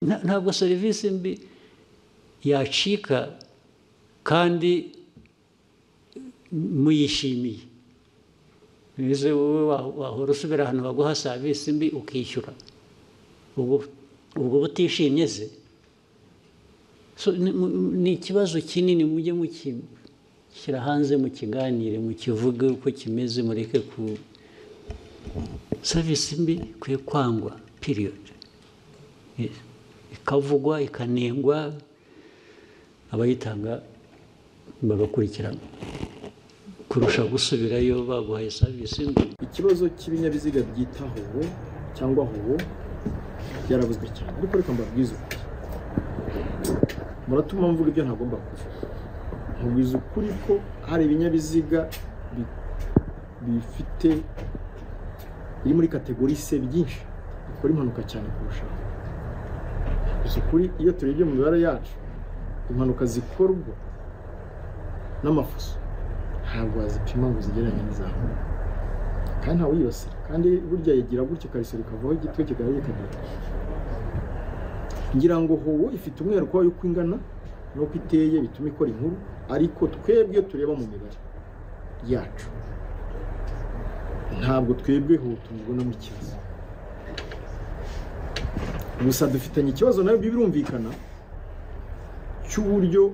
ntabwo serivisi mbi yacika kandi muyishimiye. Nize wowe wahora usubira ahantu baguha serivisi mbi ukishyura, ubwo butishimye se. So ni ikibazo kinini, mujye mukishyira hanze, mukiganire, mukivuge uko kimeze, mureke ku serivisi mbi kwiye kwangwa period. Ikavugwa, ikanengwa, abayitanga bagakurikirana kurusha gusubirayo baguhaye serivisi mbi. Ikibazo cy'ibinyabiziga byita hoho cyangwa hoho byaravuzwe cyane, ariko reka mbabwize ukuri, muratuma mvuga ibyo ntagomba kuvuga. Nkubwiza ukuri ko hari ibinyabiziga biri muri kategori C byinshi bikora impanuka cyane kurushaho. Ukuri iyo turebye mu mibare yacu, impanuka zikorwa n'amafuso ntabwo wazipima ngo zigereranye n'izaho, kandi ntawe uyibasira, kandi burya yagira gutyo kariso rikavaho igitwe kikagira. Ngira ngo hoho ifite umwero kwa yuko ingana nuko iteye bituma ikora inkuru, ariko twebwe tureba mu mibare yacu ntabwo twebwe ho tubona mu kibazo. Gusa dufitanye ikibazo nayo birumvikana cy'uburyo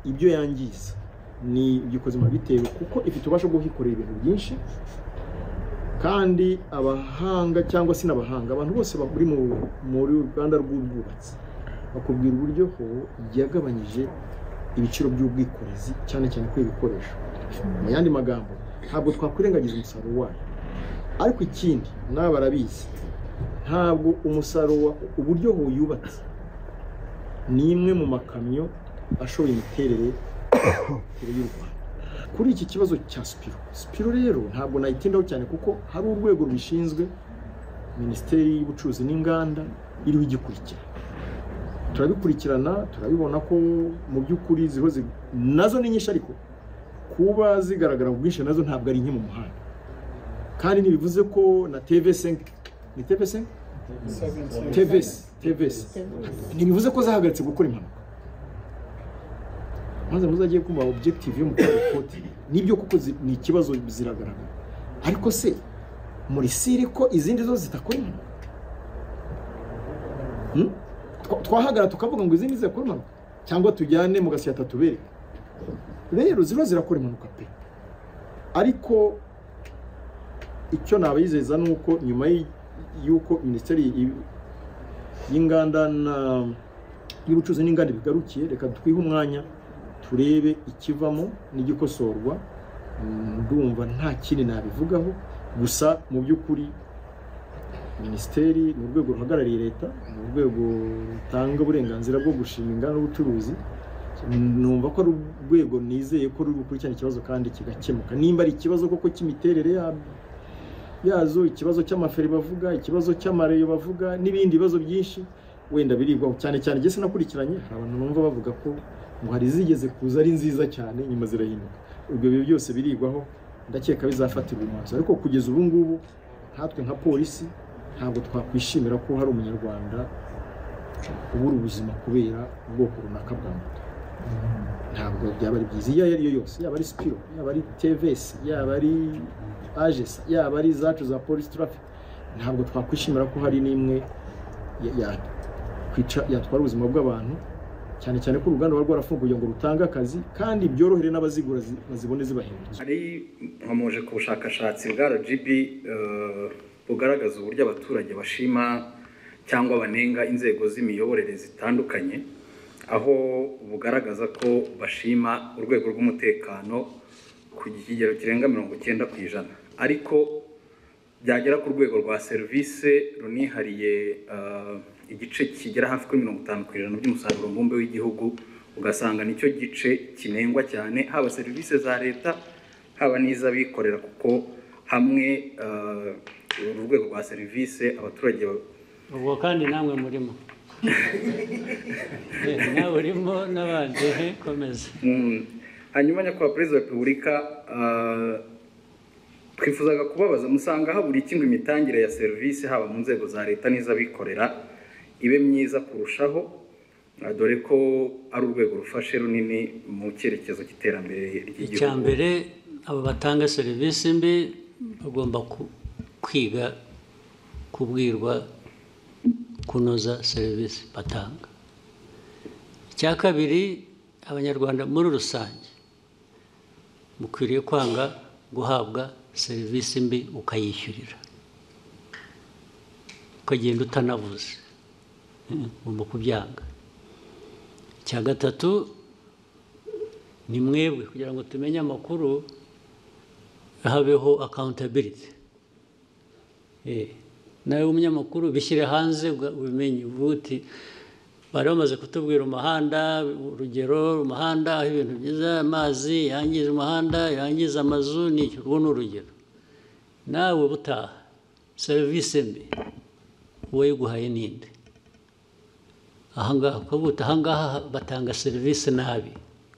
ibyo yangiza ni byikoze mu bitewe, kuko ifite ubasha bwo kwikorera ibintu byinshi, kandi abahanga cyangwa se n'abahanga abantu bose bari muri Rwanda rw'ubwubatsi bakubwira uburyo ho yagabanyije ibiciro by'ubwikorezi cyane cyane ko ibikoresho. Mu yandi magambo ntabwo twakwirengagiza umusaruro wayo, ariko ikindi naba barabizi, ntabwo umusaruro uburyo ho yubatse ni imwe mu makamyo ashoboye imiterere y'u Rwanda. Kuri iki kibazo cya Spiro rero ntabwo nayitindaho cyane, kuko hari urwego rubishinzwe, Minisiteri y'Ubucuruzi n'Inganda iriho igikurikira. Turabikurikirana, turabibona ko mu by'ukuri nazo ni nyinshi, ariko kuba zigaragara mu bwinshi nazo ntabwo ari nke mu muhanda. Kandi ntibivuze ko na TV5 ni TV5 ntibivuze ko zahagaritse gukora impanuka. Maze muzagiye kumva objective yo mu koti nibyo, kuko ni ikibazo ziragaragara, ariko se muri sire ko izindi zo zitakora impanuka? Twahagara tukavuga ngo izindi zikora impanuka, cyangwa tujyane mu gasiyata tubereke? Rero zirakora impanuka pe. Ariko icyo nabayizeza nuko nyuma y'uko Minisiteri y'Inganda y'Ubucuruzi n'Inganda bigarukiye, reka twihe umwanya turebe ikivamo n'igikosorwa. Ndumva nta kindi nabivugaho, gusa mu by'ukuri Minisiteri ni urwego ruhagarariye leta, ni urwego rutanga uburenganzira bwo gushinga inganda n'ubucuruzi. Numva ko ari urwego nizeye ko ruri gukurikirana ikibazo kandi kigakemuka. Nimba ari ikibazo koko cy'imiterere yazo, ikibazo cy'amaferi bavuga, ikibazo cy'amareyo bavuga, n'ibindi bibazo byinshi wenda biribwaho cyane cyane. Gese nakurikiranye hari abantu numva bavuga ko ngo hari zigeze kuza ari nziza cyane nyuma zirahinduka. Ubwo bibi byose birigwaho, ndakeka bizafatirwa umwanzuro. Ariko kugeza ubu ngubu hatwe nka polisi ntabwo twakwishimira ko hari umunyarwanda ubura ubuzima kubera ubwoko runaka bwa moto. Ntabwo byaba ari byiza iyo ari yo yose, yaba ari Spiro, yaba ari TVS, yaba ari Agesa, yaba ari zacu za Police Traffic. Ntabwo twakwishimira ko hari n'imwe yatwara ubuzima bw'abantu, cyane cyane ko uruganda rwarafunguye ngo rutange akazi kandi byorohere n'abazigura bazibone zibahindutse. Ari nkomoje ku bushakashatsi bwa RGB bugaragaza uburyo abaturage bashima cyangwa banenga inzego z'imiyoborere zitandukanye, aho bugaragaza ko bashima urwego rw'umutekano ku kigero kirenga 90%, ariko byagera ku rwego rwa serivisi runihariye igice kigera hafi kuri 50% by'umusaruro mbumbe w'igihugu, ugasanga nicyo gice kinengwa cyane, haba serivisi za leta haba n'iz'abikorera, kuko hamwe urwego rwa serivisi abaturage ubwo kandi namwe murimo nawe urimo n'abandi komeza. Hanyuma nyakubahwa Perezida wa Repubulika, twifuzaga kubabaza, musanga habura iki ngo imitangire ya serivisi haba mu nzego za leta n'iz'abikorera ibe myiza kurushaho, dore ko ari urwego rufashe runini mu cyerekezo cy'iterambere ry'igihugu. icya mbere abo batanga serivisi mbi bagomba kwiga kubwirwa kunoza serivisi batanga. icya kabiri, abanyarwanda muri rusange mukwiriye kwanga guhabwa serivisi mbi ukayishyurira ukagenda utanavuze, ugomba kubyanga. icya gatatu, ni mwebwe kugira ngo tumenye amakuru habeho accountability. nawe umunyamakuru bishyire hanze ubimenye, uti bari bamaze kutubwira umuhanda, urugero umuhanda aho ibintu byiza, amazi yangiza umuhanda, yangiza amazu, n'icyo urwo ni urugero. nawe butaha serivisi mbi uwayiguhaye ninde? ahangaha ukavuga ahangaha batanga serivisi nabi,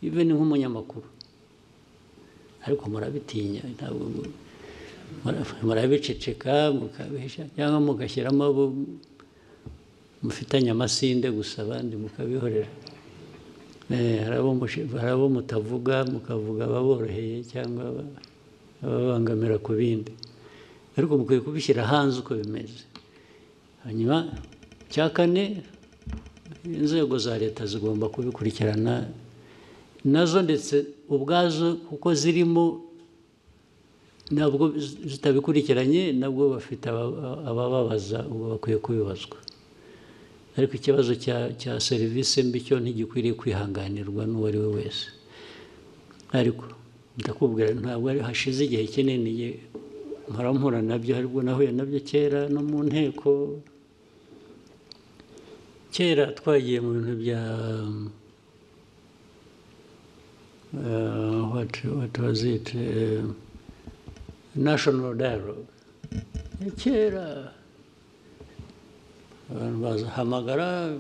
even nk'umunyamakuru, ariko murabitinya, ntabwo murabiceceka mukabihisha, cyangwa mugashyiramo abo mufitanye amasinde gusa, abandi mukabihorera. hari abo mutavuga, mukavuga ababoroheye cyangwa ababangamira ku bindi, ariko mukwiye kubishyira hanze uko bimeze. hanyuma icya kane, inzego za leta zigomba kubikurikirana nazo ndetse ubwazo, kuko zirimo, nabwo zitabikurikiranye nabwo bafite abababaza, ubwo bakwiye kubibazwa. ariko ikibazo cya serivisi mbi cyo ntigikwiriye kwihanganirwa n'uwo ari we wese. ariko ndakubwira, ntabwo hashize igihe kinini mpora nabyo, aribwo nahuye nabyo kera no mu nteko. kera twagiye mu bintu bya what was it, national dialogue. kera abantu bazahamagara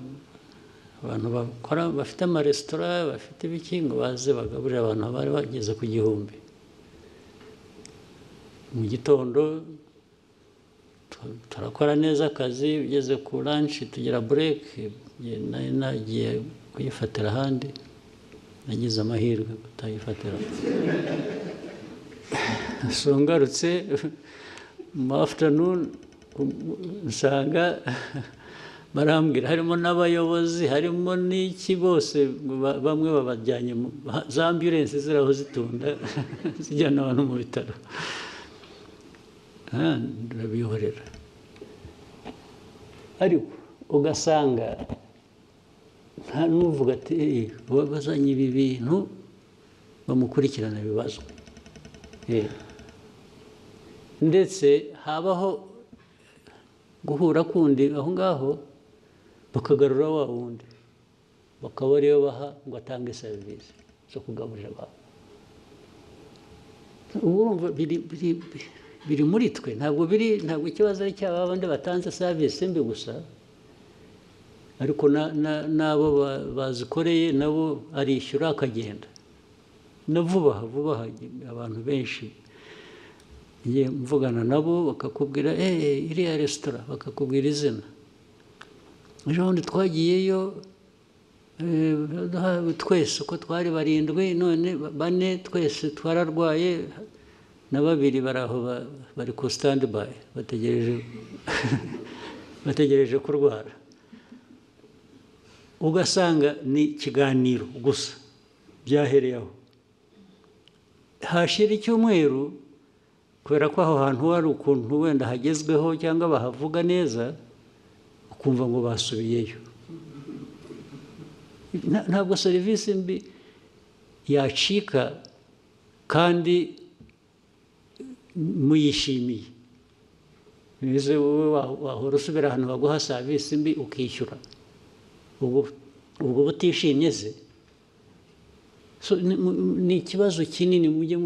abantu bakora, bafite amaresitora, bafite ibiki, ngo baze bagaburira abantu bari bageze ku 1000 mu gitondo. turakora neza akazi, ugeze ku lunch tugira break, nari nagiye kuyifatira ahandi, nagize amahirwe kutayifatira. so ngarutse mu afternoon nsanga barambwira harimo n'abayobozi, harimo n'iki, bose bamwe babajyanye za ambulance ziraho zitunda zijyana abantu mu bitaro. ndabihorera. ariko ugasanga nta n'uvuga ati bazanye ibi bintu bamukurikirana bibazwa. ndetse habaho guhura kundi aho ngaho, bakagarura wa wundi, bakaba ariyo baha ngo atange serivisi zo kugaburira abantu. ubu urumva biri muri twe, ntabwo ikibazo ari cy'aba bandi batanze serivisi mbi gusa, ariko n'abo bazikoreye nabo arishyura akagenda. na vuba abantu benshi ngiye mvugana nabo bakakubwira iriya resitora, bakakubwira izina. ejo bundi twagiyeyo twese uko twari 7, none 4 twese twararwaye, na 2 bari aho bari ku standby bategereje kurwara. ugasanga ni ikiganiro gusa byahereyeho. hashira icyumweru, kubera ko aho hantu hari ukuntu wenda hagezweho cyangwa bahavuga neza, ukumva ngo basubiyeyo. ntabwo serivisi mbi yacika kandi muyishimiye. nize wowe wahora usubira ahantu baguha serivisi mbi ukishyura, ubwo butishimye se. ni ikibazo kinini, mujye